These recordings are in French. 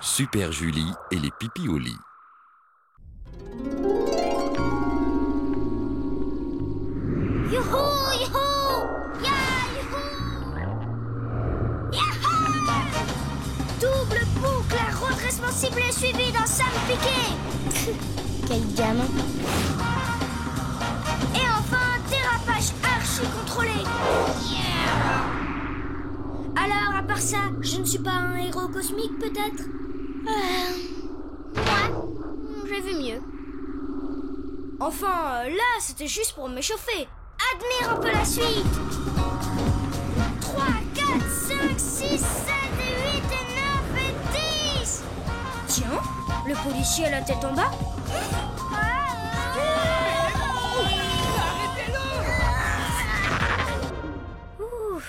Super Julie et les pipis au lit. Youhou, youhou, ya, youhou, yaha! Double boucle, un redressement ciblé suivi d'un Sam piqué. Quel gamin. Et enfin, dérapage archi contrôlé. Yeah! Alors, à part ça, je ne suis pas un héros cosmique, peut-être? Ouais, j'ai vu mieux. Enfin, là, c'était juste pour m'échauffer. Admire un peu la suite. 3, 4, 5, 6, 7, 8, 9 et 10. Tiens, le policier a la tête en bas. Ouf.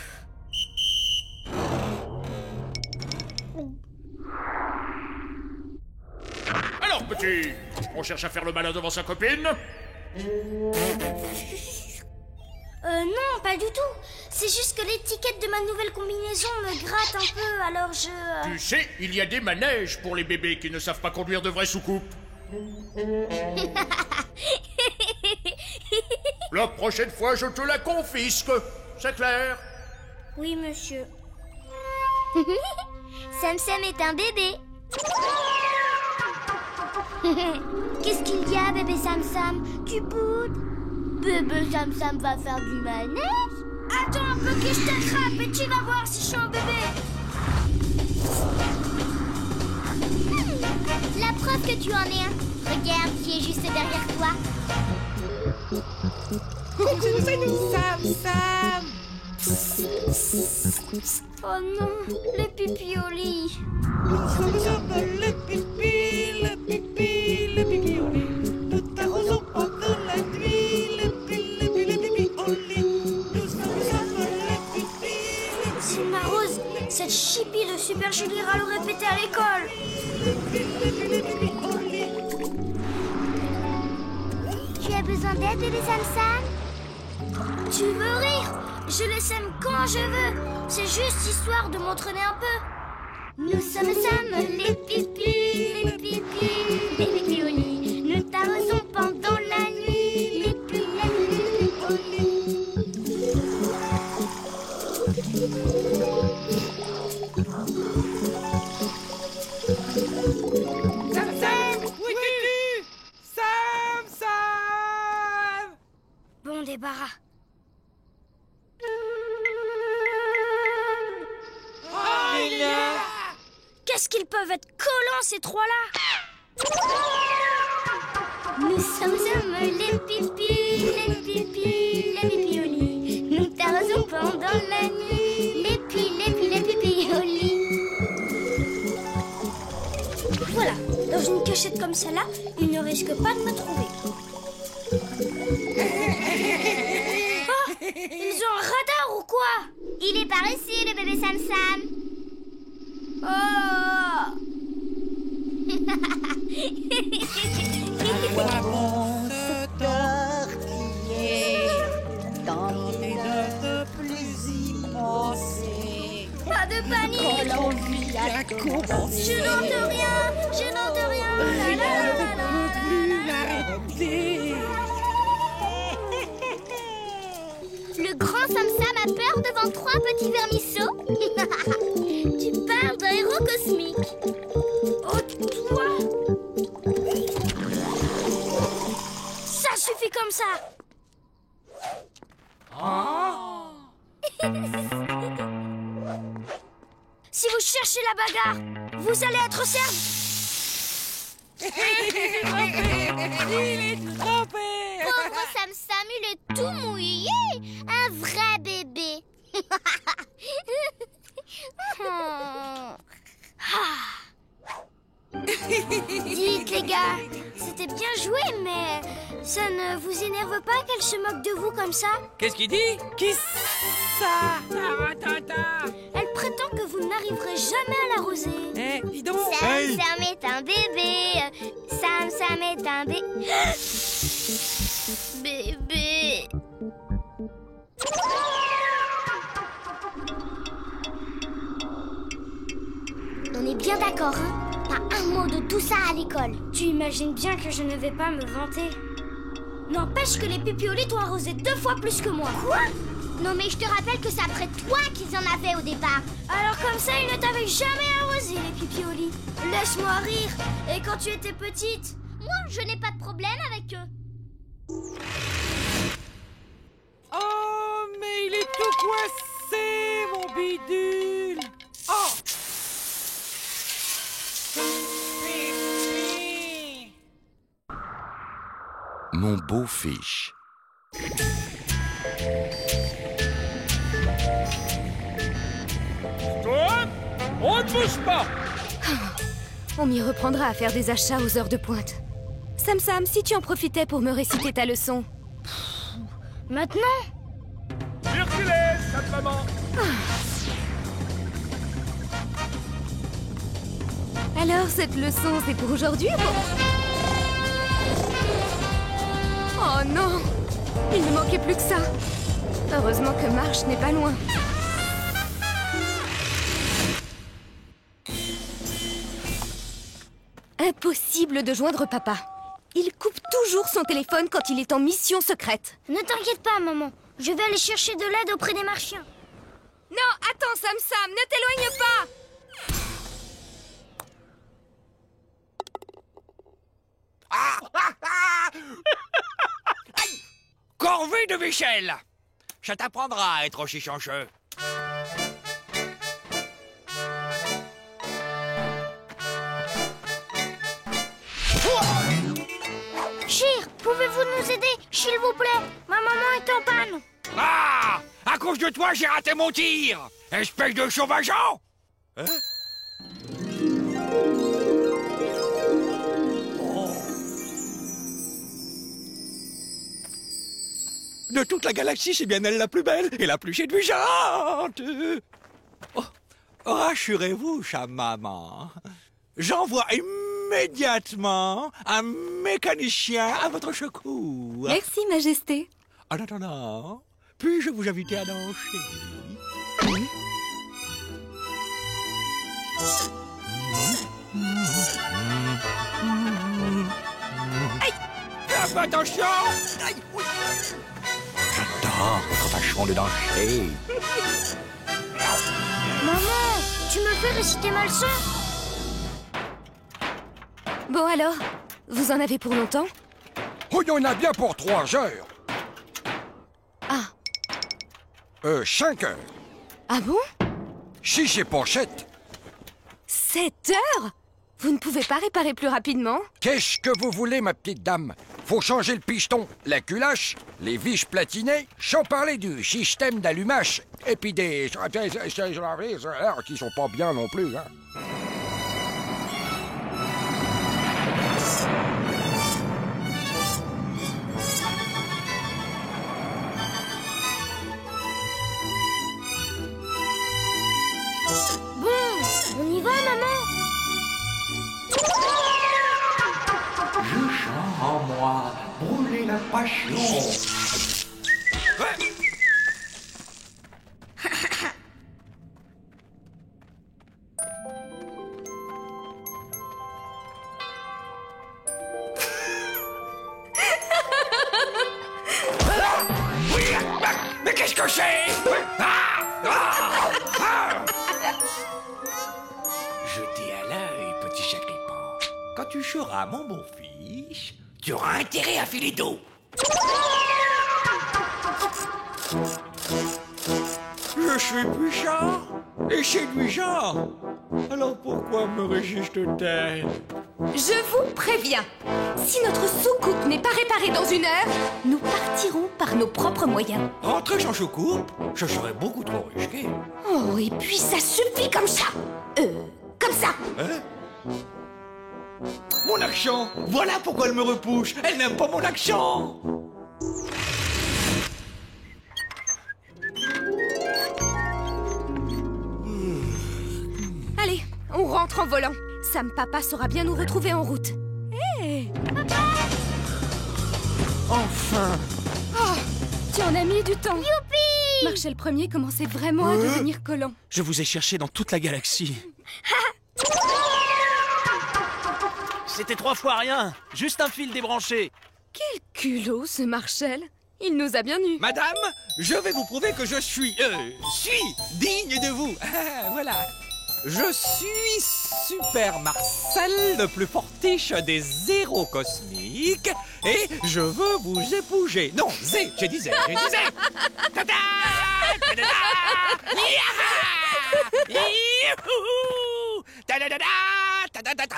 Alors, petit, on cherche à faire le malin devant sa copine? Non, pas du tout. C'est juste que l'étiquette de ma nouvelle combinaison me gratte un peu, alors je... Tu sais, il y a des manèges pour les bébés qui ne savent pas conduire de vraies soucoupes. La prochaine fois, je te la confisque. C'est clair? Oui, monsieur. Sam Sam est un bébé. Qu'est-ce qu'il y a, bébé Sam Sam? Tu boudes? Bébé Sam Sam va faire du manège? Attends un peu que je t'attrape et tu vas voir si je suis un bébé. La preuve que tu en es un. Regarde qui est juste derrière toi. C'est nous, Sam Sam. Oh non, les pipis au lit. Nous sommes les pipis, les pipis, les pipis au lit. Nous t'arrosons pendant la nuit, les pipis au lit. Nous sommes les pipis. C'est ma Rose, cette chipie de Super Julie ira le répéter à l'école. Les pipis au lit. Tu as besoin d'aide, bébé Sam Sam? Tu veux rire? Je les sème quand je veux. C'est juste histoire de m'entraîner un peu. Nous sommes Sam, les pipis, les pipis, les pipis au lit. Nous t'arrosons pendant la nuit, les pipis au lit. Sam Sam, où es-tu? Sam Sam. Bon débarras. Oh, il est là. Qu'est-ce qu'ils peuvent être collants, ces trois-là? Nous sommes hommes, les pipis, les pipis, les pipis au lit. Nous t'arrosons pendant la nuit, les pipis au lit. Voilà, dans une cachette comme celle-là, ils ne risquent pas de me trouver. Oh, ils ont un radar ou quoi? Il est par ici, le bébé Sam Sam. Oh! À bon se tortiller, tenter de ne plus y penser. Pas de panique! Quand l'envie a commencé, Je n'entends rien! Je n'entends rien! La, la, la, la, ne la, plus la, la. l'arrêter. Le grand Sam Sam a peur devant trois petits vermisseaux? Tu parles d'un héros cosmique. Oh, toi! Ça suffit comme ça! Si vous cherchez la bagarre, vous allez être servi. Il est trempé. Pauvre Sam Sam, il est tout mouillé. Un vrai bébé. Dites les gars, c'était bien joué, mais ça ne vous énerve pas qu'elle se moque de vous comme ça? Qu'est-ce qu'il dit? Qui ça? Taratata. Elle prétend que vous n'arriverez jamais à l'arroser. Eh, dis donc. Sam Sam est un bébé. Sam Sam est un bébé. On est bien d'accord, hein? pas un mot de tout ça à l'école. Tu imagines bien que je ne vais pas me vanter. N'empêche que les pipiolis t'ont arrosé 2 fois plus que moi. Quoi? Non mais je te rappelle que c'est après toi qu'ils en avaient au départ. Alors comme ça, ils ne t'avaient jamais arrosé, les pipiolis. Laisse-moi rire. Et quand tu étais petite? Moi, je n'ai pas de problème avec eux. Oh, mais il est tout coincé, mon bidule. Oh. Pipi. Mon beau fiche. Toi, on ne bouge pas. On m'y reprendra à faire des achats aux heures de pointe. Sam, si tu en profitais pour me réciter ta leçon. Maintenant? Circulez, cette maman. Alors, cette leçon, c'est pour aujourd'hui ou pour... Oh non! Il ne manquait plus que ça. Heureusement que Marche n'est pas loin. Impossible de joindre papa. Il coupe toujours son téléphone quand il est en mission secrète. Ne t'inquiète pas, maman. Je vais aller chercher de l'aide auprès des marchiens. Non, attends, Sam, ne t'éloigne pas! Corvée de Michel! Ça t'apprendra à être aussi chanceux. Chir, pouvez-vous nous aider, s'il vous plaît? Ma maman est en panne. Ah! À cause de toi, j'ai raté mon tir! Espèce de sauvageant! Hein? De toute la galaxie, c'est bien elle la plus belle et la plus séduisante. Oh, rassurez-vous, chère maman. J'envoie immédiatement un mécanicien à votre secours. Merci, Majesté. En attendant, puis-je vous inviter à danser? Aïe! Fais attention! Aïe! Oui. J'adore votre façon de danser. Maman, tu me fais réciter ma leçon? Bon alors, vous en avez pour longtemps? Oh, il y en a bien pour 3 heures. Ah. 5 heures. Ah bon? Si c'est pour 7. 7 heures? Vous ne pouvez pas réparer plus rapidement? Qu'est-ce que vous voulez, ma petite dame? Faut changer le piston, la culache, les vis platinées, sans parler du système d'allumage. Et puis des... qui sont pas bien non plus, hein. Bon, on y va, maman? Je sens en moi brûler la passion. Oui, mais qu'est-ce que c'est? Jeté à l'œil, petit sacripant. Quand tu seras mon beau-fils, tu auras intérêt à filer d'eau. Je suis puissant et séduisant. Alors pourquoi me résiste-t-elle? Je vous préviens, si notre soucoupe n'est pas réparée dans 1 heure, nous partirons par nos propres moyens. Rentrer sans soucoupe, ce serait beaucoup trop risqué. Oh, et puis ça suffit comme ça. Comme ça. Hein? Mon accent! Voilà pourquoi elle me repousse! Elle n'aime pas mon accent! Allez, on rentre en volant. Sam Papa saura bien nous retrouver en route. Hé, Papa! Enfin! Oh, tu en as mis du temps. Youpi! Marshall Premier commençait vraiment à devenir collant. Je vous ai cherché dans toute la galaxie. C'était 3 fois rien. Juste un fil débranché. Quel culot, ce Marshall. Il nous a bien nus. Madame, je vais vous prouver que je suis digne de vous. Voilà. Je suis Super Marcel, le plus fortiche des héros cosmiques, et je veux vous épouser. Non, j'ai dit zé. Tada! Tada! Yaha! Youhou! Tadadada! Tadadada!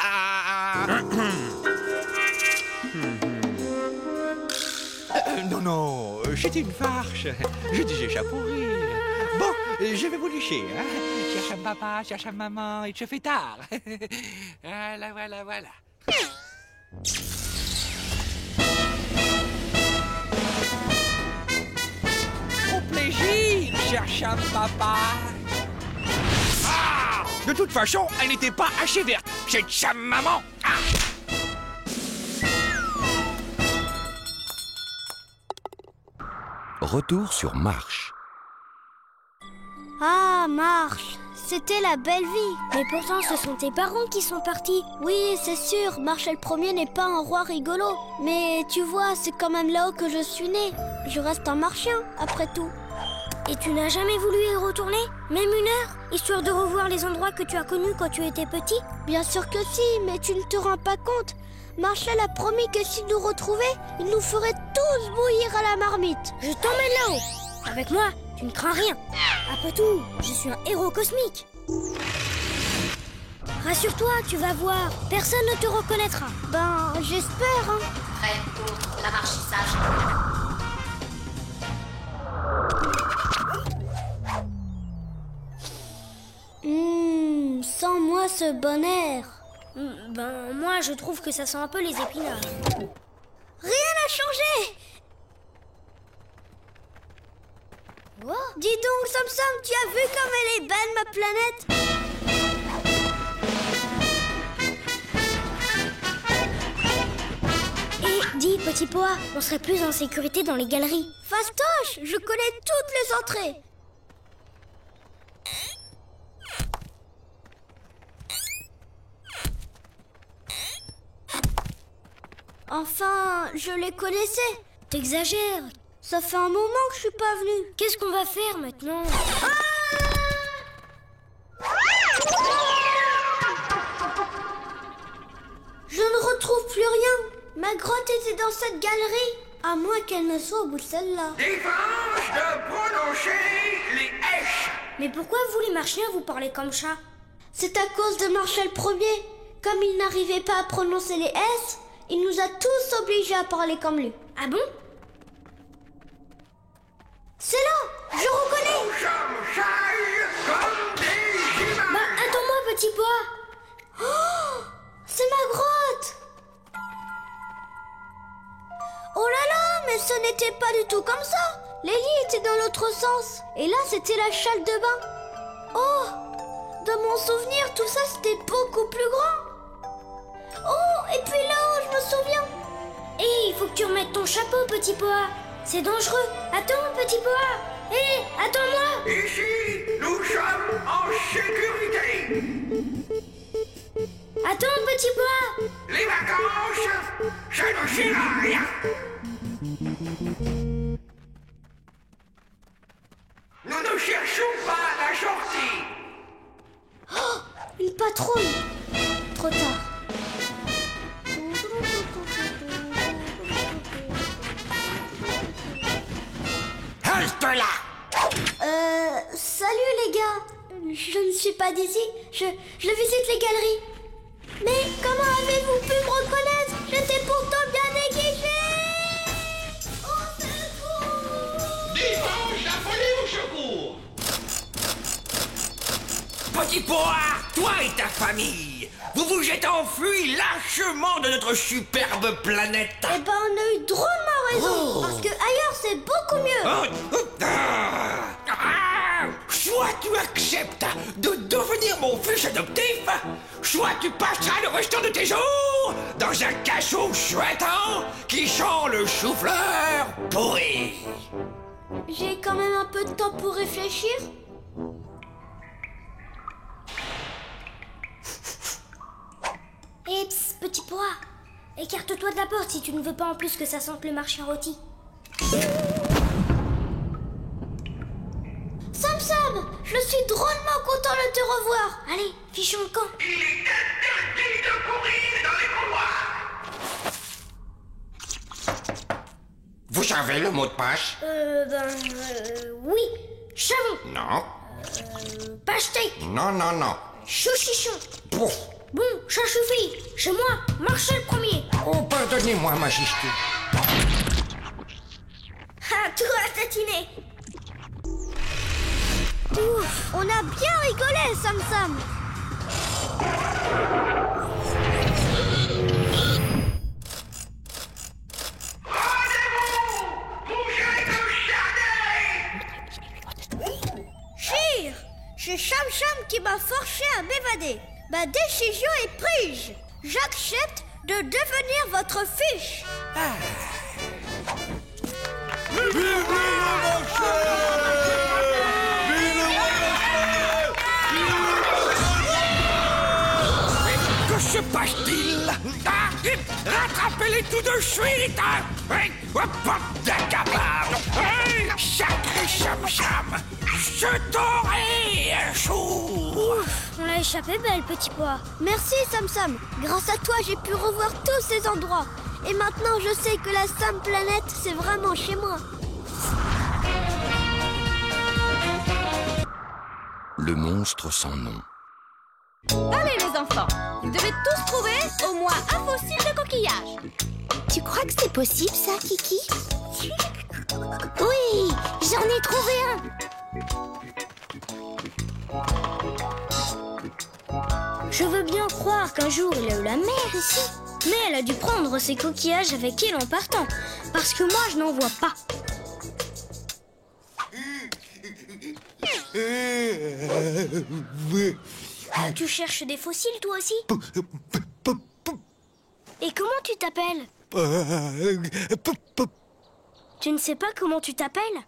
Non, c'était une farce. Je disais ça pour rire. Bon, je vais vous lécher, hein. Cherche un papa, cherche un maman, il se fait tard. Voilà. Au plaisir, cherche un papa. Ah! De toute façon, elle n'était pas assez verte. C'est sa maman. Ah! Retour sur Marche. Ah, Marche, c'était la belle vie. Mais pourtant, ce sont tes parents qui sont partis. Oui, c'est sûr, Marshall Ier n'est pas un roi rigolo. Mais tu vois, c'est quand même là-haut que je suis né. Je reste un marchien, après tout. Et tu n'as jamais voulu y retourner? Même une heure? Histoire de revoir les endroits que tu as connus quand tu étais petit? Bien sûr que si, mais tu ne te rends pas compte. Marshall a promis que s'il nous retrouvait, il nous ferait tous bouillir à la marmite. Je t'emmène là-haut. Avec moi, tu ne crains rien. Après tout, je suis un héros cosmique. Rassure-toi, tu vas voir. Personne ne te reconnaîtra. Ben, j'espère, hein. Prêt pour l'amarchissage. Sans moi ce bon air. Ben, moi, je trouve que ça sent un peu les épinards. Rien n'a changé. Oh, dis donc, Samsam, tu as vu comme elle est belle, ma planète? Et dis, petit pois, on serait plus en sécurité dans les galeries. Fastoche, je connais toutes les entrées. Enfin, je les connaissais. T'exagères. Ça fait un moment que je suis pas venue. Qu'est-ce qu'on va faire maintenant? Je ne retrouve plus rien. Ma grotte était dans cette galerie. À moins qu'elle ne soit au bout de celle-là. Défense de prononcer les H. Mais pourquoi vous les marchiens vous parlez comme ça? C'est à cause de Marshall Ier. Comme il n'arrivait pas à prononcer les S, il nous a tous obligés à parler comme lui. Ah bon? C'est là, je reconnais. Nous sommes sages comme des humains. Bah, attends-moi, petit pois. Oh, c'est ma grotte. Oh là là, mais ce n'était pas du tout comme ça. Les lits étaient dans l'autre sens. Et là, c'était la salle de bain. Oh, dans mon souvenir, tout ça, c'était beaucoup plus grand. Oh, et puis là-haut, je me souviens. Hé, il faut que tu remettes ton chapeau, petit pois. C'est dangereux. Attends, petit pois. Hé, attends-moi. Ici, nous sommes en sécurité. Attends, petit pois. Les vacances, ça ne sert à rien. Nous ne cherchons pas la sortie. Oh, une patrouille. Trop tard. Halte là. Salut les gars. Je ne suis pas d'ici. Je visite les galeries. Mais comment avez-vous pu me reconnaître? J'étais pourtant bien déguisée. Au secours! Dimanche, appelez au secours. Petit pois, toi et ta famille, vous vous êtes enfuis lâchement de notre superbe planète. Eh ben, on a eu drôlement raison. Parce que ailleurs, c'est beaucoup mieux. Soit tu acceptes de devenir mon fils adoptif, soit tu passeras le restant de tes jours dans un cachot chouettant qui sent le chou-fleur pourri. J'ai quand même un peu de temps pour réfléchir. Et psst, petit pois, écarte-toi de la porte si tu ne veux pas en plus que ça sente le marchand rôti. Sam Sam, je suis drôlement content de te revoir. Allez, fichons le camp. Il est interdit de courir dans les couloirs. Vous savez le mot de passe? Oui. Chavon. Non. Pastèque. Non, non, non. Chouchichon. Pouf. Bon, ça suffit. Chez moi, Marcel premier. Oh, pardonnez-moi, majesté. Ah, toi, tatiné. Ouf, on a bien rigolé, Sam Sam. Chir, c'est Cham Cham qui m'a forcé à m'évader. Ma décision est prise. J'accepte de devenir votre fiche. Que se passe-t-il? Ah, rattrapez-les tout de suite! Sacré Cham Cham! Je t'aurai un jour! On l'a échappé belle, petit pois. Merci Sam Sam. Grâce à toi, j'ai pu revoir tous ces endroits. Et maintenant, je sais que la Sam Planète, c'est vraiment chez moi. Le monstre sans nom. Allez les enfants, vous devez tous trouver au moins un fossile de coquillage. Tu crois que c'est possible, ça, Kiki? Oui, j'en ai trouvé un. Je veux bien croire qu'un jour il a eu la mer ici. Mais elle a dû prendre ses coquillages avec elle en partant. Parce que moi, je n'en vois pas. Tu cherches des fossiles, toi aussi? Et comment tu t'appelles? Tu ne sais pas comment tu t'appelles?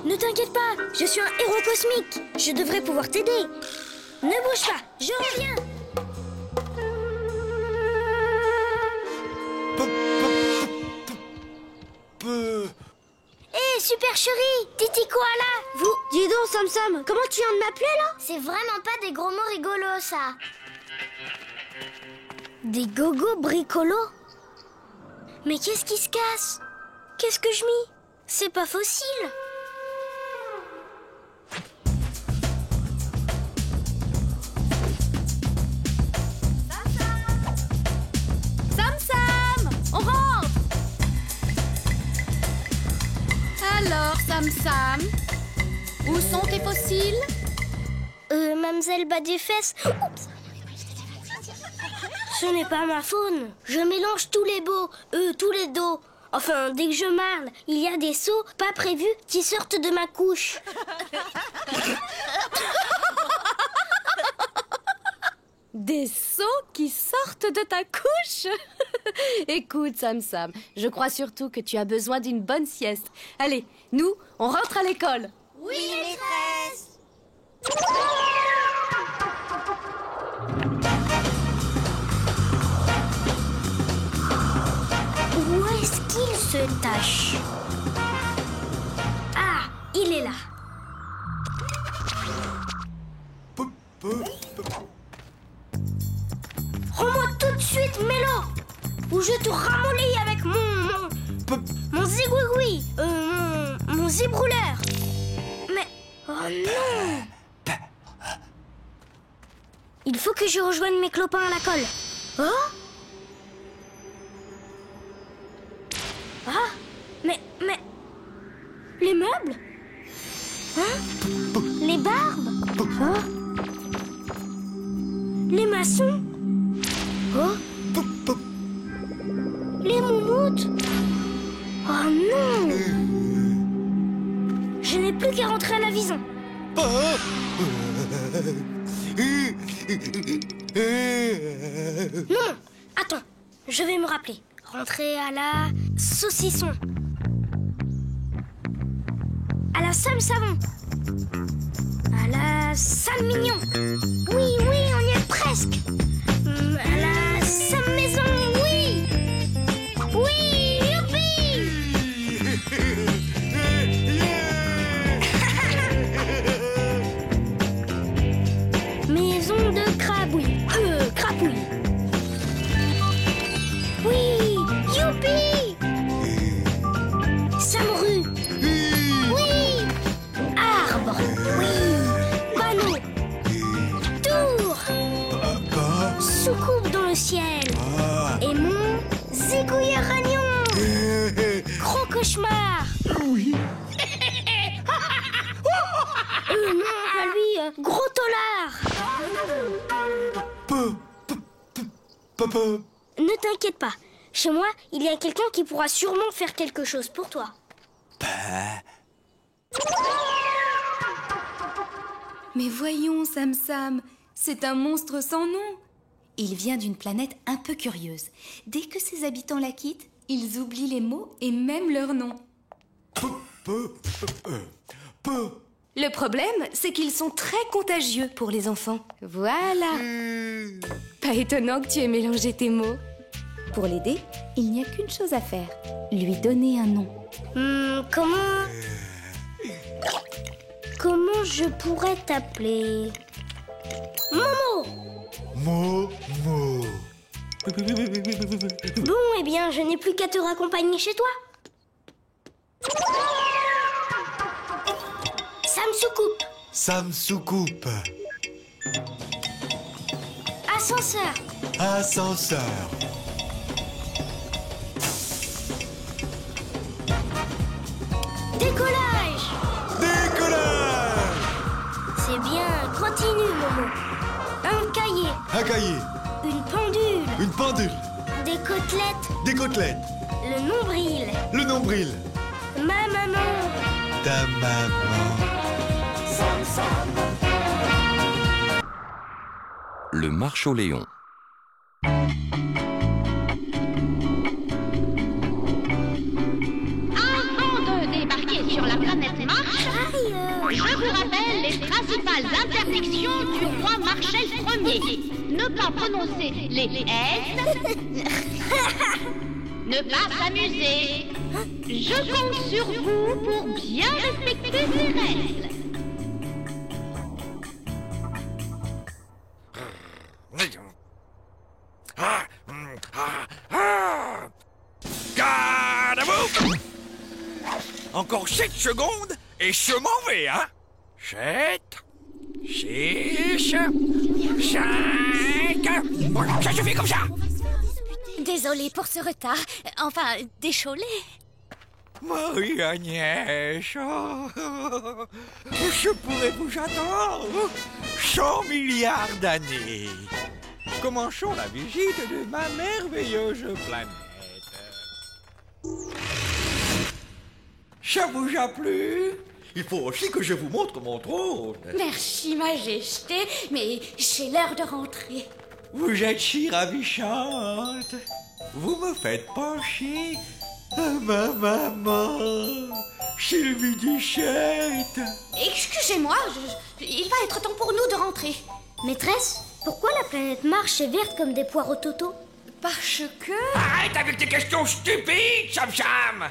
Ne t'inquiète pas, je suis un héros cosmique. Je devrais pouvoir t'aider. Ne bouge pas, je reviens. Hé, super chérie, Titi Koala. Vous, dis donc, Sam Sam, comment tu viens de m'appeler, là? C'est vraiment pas des gros mots rigolos, ça. Des gogos bricolos? Mais qu'est-ce qui se casse? Qu'est-ce que je mis? C'est pas fossile. Sam Sam, on rentre. Alors, Sam Sam, où sont tes fossiles? Mademoiselle bas des fesses. Oups. Ce n'est pas ma faune. Je mélange tous les beaux, tous les dos. Enfin, dès que je marle, il y a des sauts pas prévus qui sortent de ma couche. Des seaux qui sortent de ta couche? Écoute, Sam Sam, je crois surtout que tu as besoin d'une bonne sieste. Allez, nous, on rentre à l'école. Oui, maîtresse. Où est-ce qu'il se tâche? Ah, il est là. Rends-moi tout de suite Mélo, ou je te ramollis avec mon zigouigoui, mon zibrouleur. Mais, oh non! Il faut que je rejoigne mes clopins à la colle. Oh? Ah, mais, les meubles? Hein? Les barbes? Hein? Les maçons? Oh? Les moumoutes? Oh non! Je n'ai plus qu'à rentrer à la maison. Non, attends, je vais me rappeler. Rentrer à la saucisson. À la Sam Savon. À la Sam Mignon. Oui, on y est presque. le ciel. Et mon zigouilleur ragnon. Gros cauchemar. Oui. Non, pas lui. Gros tolard. Ne t'inquiète pas. Chez moi, il y a quelqu'un qui pourra sûrement faire quelque chose pour toi. Mais voyons, Sam Sam, c'est un monstre sans nom. Il vient d'une planète un peu curieuse. Dès que ses habitants la quittent, ils oublient les mots et même leur nom. Le problème, c'est qu'ils sont très contagieux pour les enfants. Voilà. Pas étonnant que tu aies mélangé tes mots. Pour l'aider, il n'y a qu'une chose à faire. Lui donner un nom. Comment je pourrais t'appeler? Momo. Momo. Bon, eh bien, je n'ai plus qu'à te raccompagner chez toi. Sam Soucoupe. Ascenseur. Ascenseur. Décollage. C'est bien, continue, Momo. Un cahier. Un cahier. Une pendule. Une pendule. Des côtelettes. Des côtelettes. Le nombril. Le nombril. Ma maman. Ta maman. Sam Sam. Le Marcholéon. Avant de débarquer sur la planète Mars, je vous rappelle les principales interdictions du roi Marshall Ier. Ne pas prononcer les S. Ne pas s'amuser. Je compte sur vous pour bien respecter ces règles. Garde à vous! Encore 7 secondes et je m'en vais, hein? 7, 6, 5... Bon, ça suffit comme ça! Désolée pour ce retard. Enfin, décholé. Marie-Agnès, je pourrais vous attendre 100 milliards d'années. Commençons la visite de ma merveilleuse planète. Ça vous a plu? Il faut aussi que je vous montre mon trône. Merci, Majesté, mais j'ai l'heure de rentrer. Vous êtes si ravissante. Vous me faites pencher à ma maman, Sylvie Duchette. Excusez-moi, il va être temps pour nous de rentrer. Maîtresse, pourquoi la planète Mars est verte comme des poires au toto? Parce que... Arrête avec tes questions stupides, Sam Sam!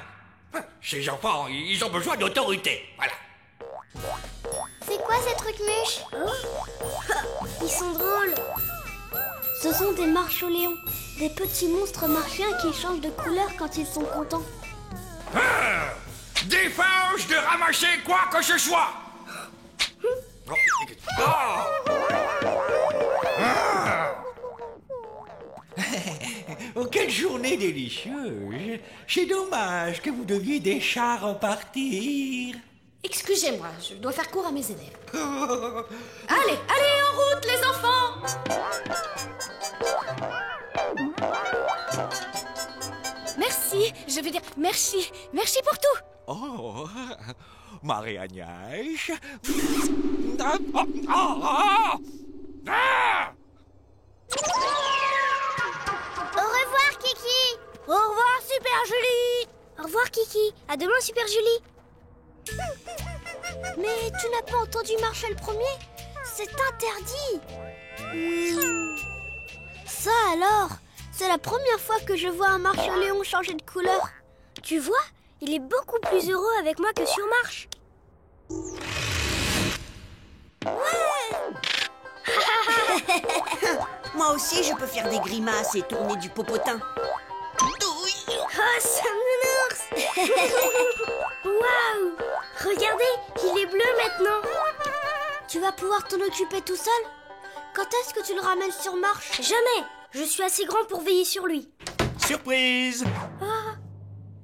Ces enfants, ils ont besoin d'autorité, voilà. C'est quoi ces trucs mûches? Ils sont drôles. Ce sont des marcholéons, des petits monstres martiens qui changent de couleur quand ils sont contents. Défense de ramasser quoi que ce soit! Oh, quelle journée délicieuse. C'est dommage que vous deviez déjà repartir. Excusez-moi, je dois faire court à mes élèves. Allez, en route, les enfants! Merci, je veux dire merci. Merci pour tout. Oh, Marie-Agnès. Au revoir, Kiki. Au revoir, Super Julie. Au revoir, Kiki. À demain, Super Julie. Mais tu n'as pas entendu Marshall Ier? C'est interdit. Ça alors, c'est la première fois que je vois un marcholéon changer de couleur. Tu vois, il est beaucoup plus heureux avec moi que sur Mars. Ouais. Moi aussi, je peux faire des grimaces et tourner du popotin. Oh, Samnours. Waouh. Regardez, il est bleu maintenant. Tu vas pouvoir t'en occuper tout seul? Quand est-ce que tu le ramènes sur marche? Jamais. Je suis assez grand pour veiller sur lui. Surprise!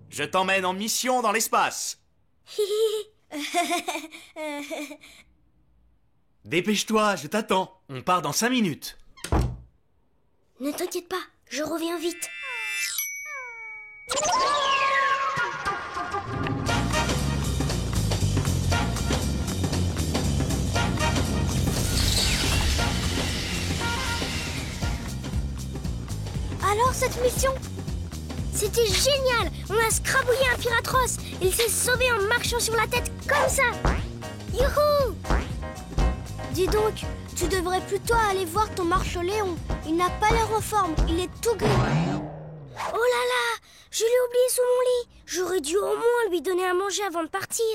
Je t'emmène en mission dans l'espace. Dépêche-toi, je t'attends. On part dans 5 minutes. Ne t'inquiète pas, je reviens vite. Alors, cette mission? C'était génial. On a scrabouillé un piratross. Il s'est sauvé en marchant sur la tête comme ça. Youhou! Dis donc, tu devrais plutôt aller voir ton marche-au-léon. Il n'a pas l'air en forme, il est tout gris. Oh là là! Je l'ai oublié sous mon lit. J'aurais dû au moins lui donner à manger avant de partir.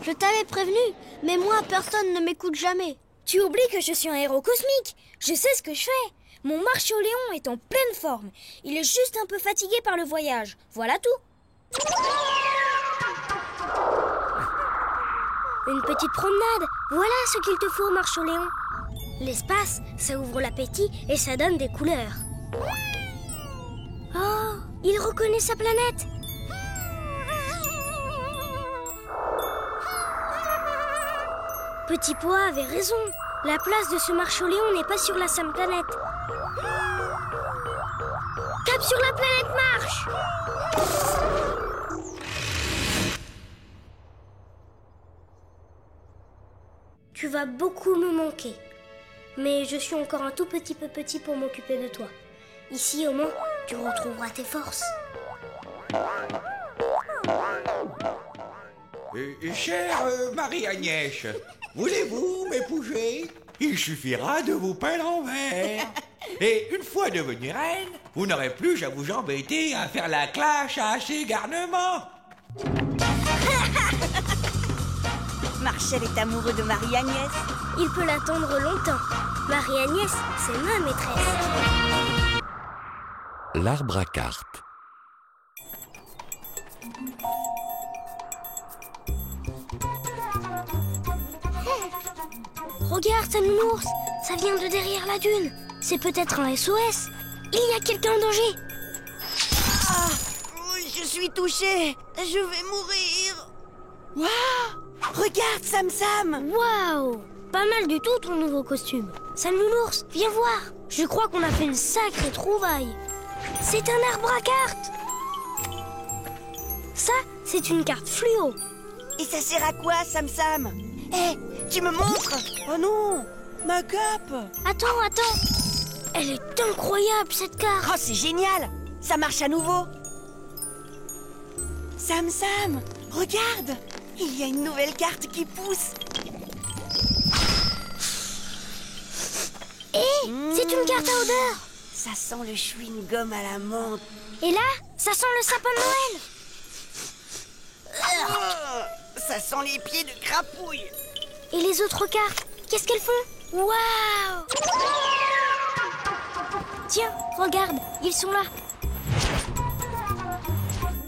Je t'avais prévenu, mais moi, personne ne m'écoute jamais. Tu oublies que je suis un héros cosmique. Je sais ce que je fais. Mon marche-au-léon est en pleine forme. Il est juste un peu fatigué par le voyage. Voilà tout. Une petite promenade. Voilà ce qu'il te faut, marche-au-léon. L'espace, ça ouvre l'appétit et ça donne des couleurs. Oh, il reconnaît sa planète. Petit Pois avait raison. La place de ce marche-au-léon n'est pas sur la Sam planète. Cap sur la planète Marche! Tu vas beaucoup me manquer. Mais je suis encore un tout petit peu petit pour m'occuper de toi. Ici, au moins, tu retrouveras tes forces. Chère Marie-Agnès, voulez-vous m'épouser? Il suffira de vous peindre en vert. Et une fois devenue reine, vous n'aurez plus à vous embêter à faire la clash à ces garnements. Marcel est amoureux de Marie-Agnès. Il peut l'attendre longtemps. Marie-Agnès, c'est ma maîtresse. L'arbre à cartes. Regarde, ça nounours. Ça vient de derrière la dune. C'est peut-être un SOS. Il y a quelqu'un en danger. Ah, je suis touchée. Je vais mourir. Waouh! Regarde, Sam Sam. Waouh! Pas mal du tout ton nouveau costume. Sam Nounours, viens voir. Je crois qu'on a fait une sacrée trouvaille. C'est un arbre à cartes. Ça, c'est une carte fluo. Et ça sert à quoi, Sam Sam? Hé, tu me montres? Oh non, ma cape. Attends. Elle est incroyable, cette carte. Oh, c'est génial. Ça marche à nouveau. Sam Sam, regarde. Il y a une nouvelle carte qui pousse. Hé, c'est une carte à odeur. Ça sent le chewing-gum à la menthe. Et là, ça sent le sapin de Noël. Ça sent les pieds de crapouille. Et les autres cartes, qu'est-ce qu'elles font? Waouh! Tiens, regarde, ils sont là.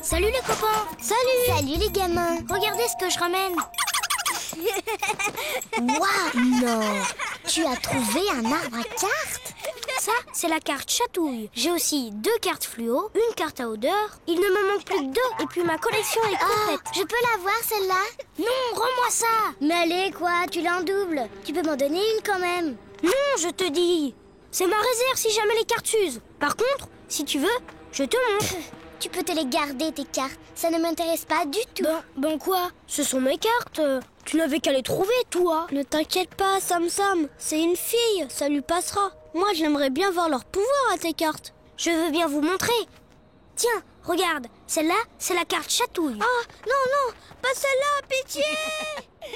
Salut les copains. Salut les gamins. Regardez ce que je ramène. Waouh, non. Tu as trouvé un arbre à cartes? Ça, c'est la carte chatouille. J'ai aussi 2 cartes fluo, une carte à odeur. Il ne me manque plus que 2 et puis ma collection est complète. Je peux la voir celle-là? Non, rends-moi ça. Mais allez quoi, tu l'as en double. Tu peux m'en donner une quand même. Non, je te dis. C'est ma réserve si jamais les cartes s'usent. Par contre, si tu veux, je te montre. Tu peux te les garder tes cartes. Ça ne m'intéresse pas du tout. Ben quoi? Ce sont mes cartes. Tu n'avais qu'à les trouver, toi. Ne t'inquiète pas, Sam Sam. C'est une fille, ça lui passera. Moi, j'aimerais bien voir leur pouvoir à tes cartes. Je veux bien vous montrer. Tiens, regarde. Celle-là, c'est la carte chatouille. Ah, non, pas celle-là, pitié.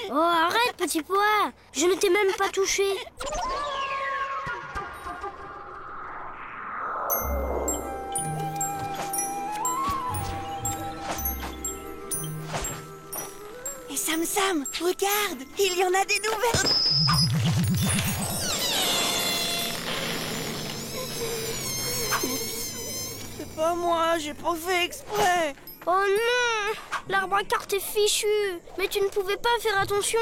Oh, arrête, petit pois. Je ne t'ai même pas touché. Et Sam Sam, regarde, il y en a des nouvelles. C'est pas moi, j'ai pas fait exprès. Oh non, l'arbre à cartes est fichu. Mais tu ne pouvais pas faire attention.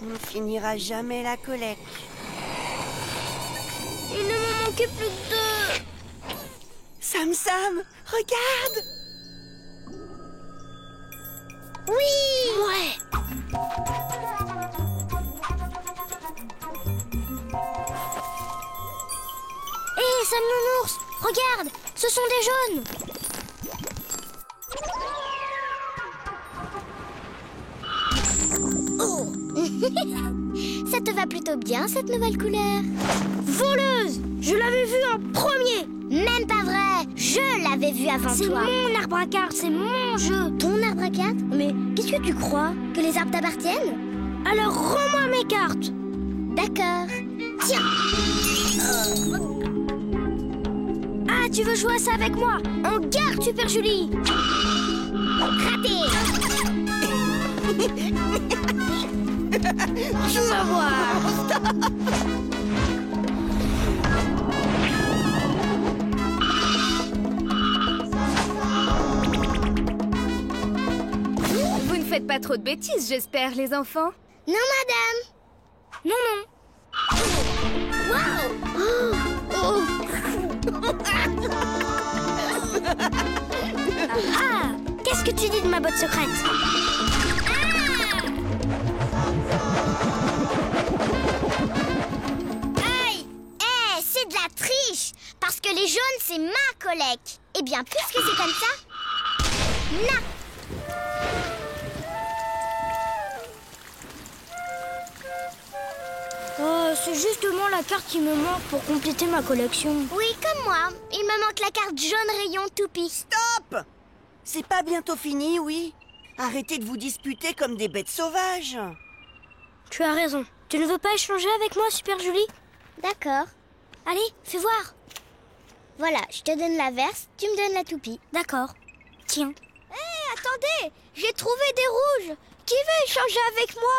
On ne finira jamais la collecte. manquait plus que 2. Sam Sam, regarde. Oui. Ouais. Hé, Sam Nounours, regarde, ce sont des jaunes. Oh. Ça te va plutôt bien, cette nouvelle couleur. Voleuse! Je l'avais vue en premier. Même pas vrai, je l'avais vu avant toi. C'est mon arbre à cartes, c'est mon jeu. Ton arbre à cartes? Mais qu'est-ce que tu crois? Que les arbres t'appartiennent? Alors rends-moi mes cartes. D'accord. Tiens. Ah, tu veux jouer à ça avec moi? En garde, Super Julie. Raté. Tu vas voir. Vous ne faites pas trop de bêtises, j'espère, les enfants? Non, madame. Non, non. Waouh. Ah, qu'est-ce que tu dis de ma botte secrète? Aïe. C'est de la triche. Parce que les jaunes, c'est ma collecte. Eh bien, puisque c'est comme ça, na. C'est justement la carte qui me manque pour compléter ma collection. Oui, comme moi. Il me manque la carte jaune rayon toupie. Stop! C'est pas bientôt fini, oui? Arrêtez de vous disputer comme des bêtes sauvages. Tu as raison. Tu ne veux pas échanger avec moi, Super Julie? D'accord. Allez, fais voir. Voilà, je te donne la verse, tu me donnes la toupie. D'accord. Tiens. Hé, attendez, j'ai trouvé des rouges. Qui veut échanger avec moi?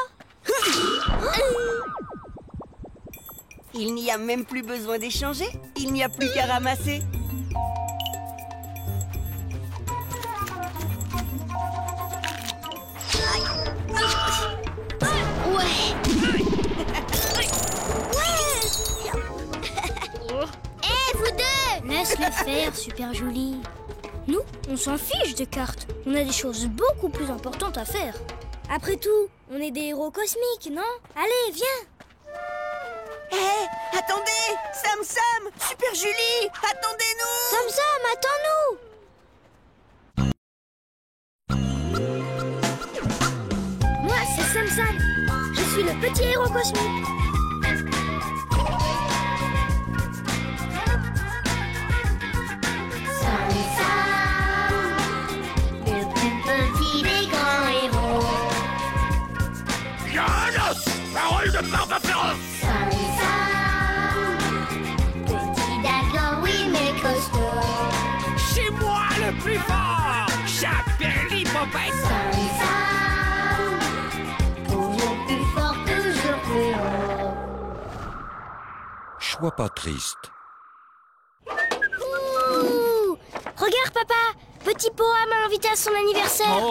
Il n'y a même plus besoin d'échanger. Il n'y a plus qu'à ramasser. Vous deux! Laisse-les faire, Super Julie. Nous, on s'en fiche de cartes. On a des choses beaucoup plus importantes à faire. Après tout, on est des héros cosmiques, non? Allez, viens! Hé, attendez! Sam Sam! Super Julie! Attendez-nous! Sam Sam, attends-nous! Moi, c'est Sam Sam. Je suis le petit héros cosmique. Parole de barbe féroce! Petit d'accord, oui, mais costaud. C'est moi le plus fort! J'appelle l'hippopète! Toujours plus fort, toujours plus haut. Sois pas triste. Ouh! Regarde, papa! Petit Poa m'a invité à son anniversaire.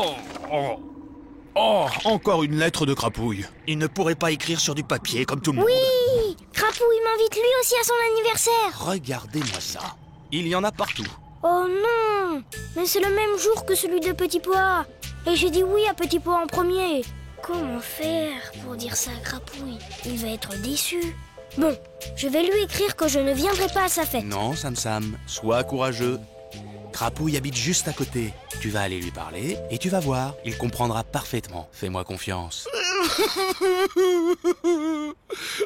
Oh, encore une lettre de Crapouille. Il ne pourrait pas écrire sur du papier comme tout le monde. Oui! Crapouille m'invite lui aussi à son anniversaire. Regardez-moi ça. Il y en a partout. Oh non! Mais c'est le même jour que celui de Petit Pois. Et j'ai dit oui à Petit Pois en premier. Comment faire pour dire ça à Crapouille? Il va être déçu. Bon, je vais lui écrire que je ne viendrai pas à sa fête. Non, Sam Sam, sois courageux. Crapouille habite juste à côté. Tu vas aller lui parler et tu vas voir. Il comprendra parfaitement. Fais-moi confiance.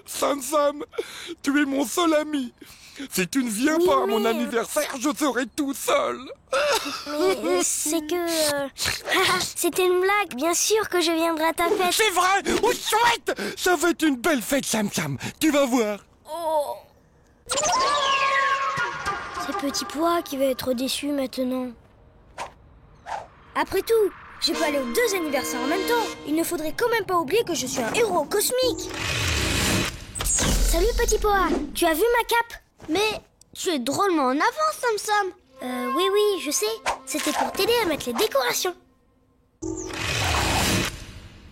Sam Sam, tu es mon seul ami. Si tu ne viens pas à mon anniversaire, je serai tout seul. Mais c'est que... C'était une blague, bien sûr que je viendrai à ta fête. C'est vrai. Oh, chouette. Ça va être une belle fête, Sam Sam. Tu vas voir. Oh. C'est Petit Pois qui va être déçu maintenant. Après tout, j'ai pas aller aux 2 anniversaires en même temps. Il ne faudrait quand même pas oublier que je suis un héros cosmique. Salut Petit Pois, tu as vu ma cape? Mais tu es drôlement en avance, Sam Sam. Oui, je sais. C'était pour t'aider à mettre les décorations.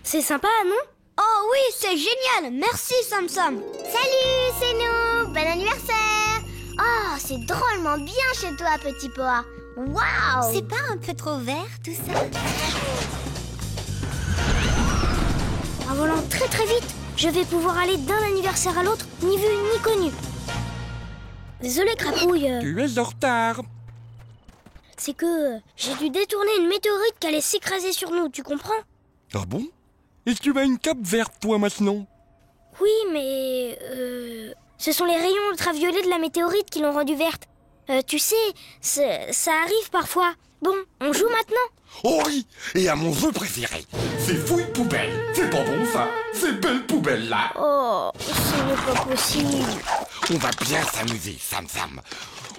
C'est sympa, non? Oh oui, c'est génial. Merci, Sam Sam. Salut, c'est nous. Bon anniversaire. Oh, c'est drôlement bien chez toi, petit pois. Waouh! C'est pas un peu trop vert tout ça? En volant très très vite, je vais pouvoir aller d'un anniversaire à l'autre, ni vu ni connu. Désolé, Crapouille. Tu es en retard. C'est que j'ai dû détourner une météorite qui allait s'écraser sur nous, tu comprends? Ah bon? Et tu as une cape verte, toi, maintenant? Oui, mais... ce sont les rayons ultraviolets de la météorite qui l'ont rendue verte. Tu sais, ça arrive parfois. Bon, on joue maintenant? Oh oui, et à mon jeu préféré, c'est fouille poubelle. C'est pas bon ça, ces belles poubelles là. Oh, ce n'est pas possible. On va bien s'amuser, Sam Sam.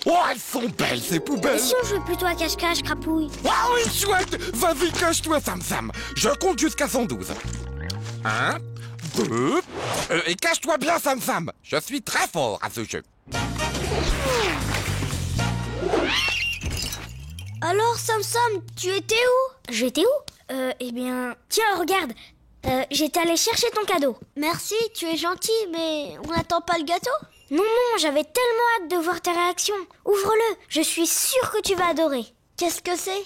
Oh, elles sont belles ces poubelles. Et si on jouait plutôt à cache-cache, Crapouille? Ah oui, chouette. Vas-y, cache-toi, Sam Sam. Je compte jusqu'à 112. 1, 2... et cache-toi bien, Sam Sam. Je suis très fort à ce jeu. Alors, Sam Sam, tu étais où? J'étais où? Eh bien... Tiens, regarde. J'étais allée chercher ton cadeau. Merci, tu es gentil, mais on n'attend pas le gâteau? Non, j'avais tellement hâte de voir tes réactions. Ouvre-le, je suis sûre que tu vas adorer. Qu'est-ce que c'est?